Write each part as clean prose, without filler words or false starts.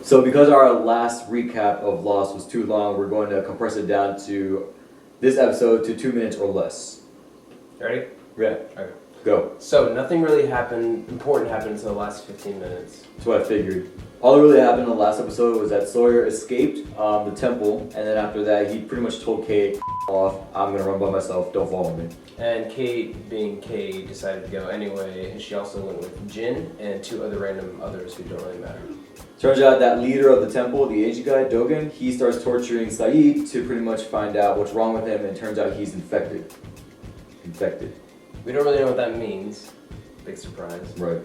So because our last recap of Lost was too long, we're going to compress it down to this episode to 2 minutes or less. Ready? Yeah. Okay. Go. So nothing really important happened until the last 15 minutes. That's what I figured. All that really happened in the last episode was that Sawyer escaped the temple, and then after that he pretty much told Kate, off, I'm gonna run by myself, don't follow me. And Kate, being Kate, decided to go anyway, and she also went with Jin and 2 other random others who don't really matter. Turns out that leader of the temple, the Asian guy, Dogen, he starts torturing Saeed to pretty much find out what's wrong with him, and it turns out he's infected. We don't really know what that means. Big surprise. Right.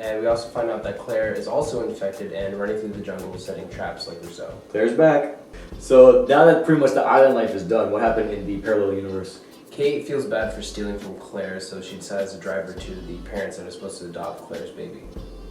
And we also find out that Claire is also infected and running through the jungle setting traps like Rousseau. Claire's back. So now that pretty much the island life is done, what happened in the parallel universe? Kate feels bad for stealing from Claire, so she decides to drive her to the parents that are supposed to adopt Claire's baby.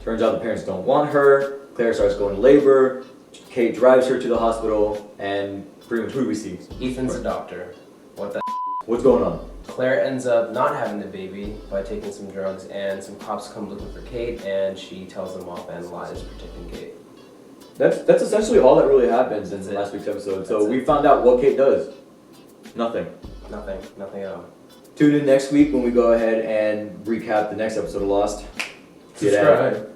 Turns out the parents don't want her. Claire starts going to labor. Kate drives her to the hospital, and pretty much who do we see? Ethan's a doctor. What the? What's going on? Claire ends up not having the baby by taking some drugs, and some cops come looking for Kate, and she tells them off and lies, protecting Kate. That's essentially all that really happens in last week's episode. So we found out what Kate does. Nothing. Nothing at all. Tune in next week when we go ahead and recap the next episode of Lost. Subscribe.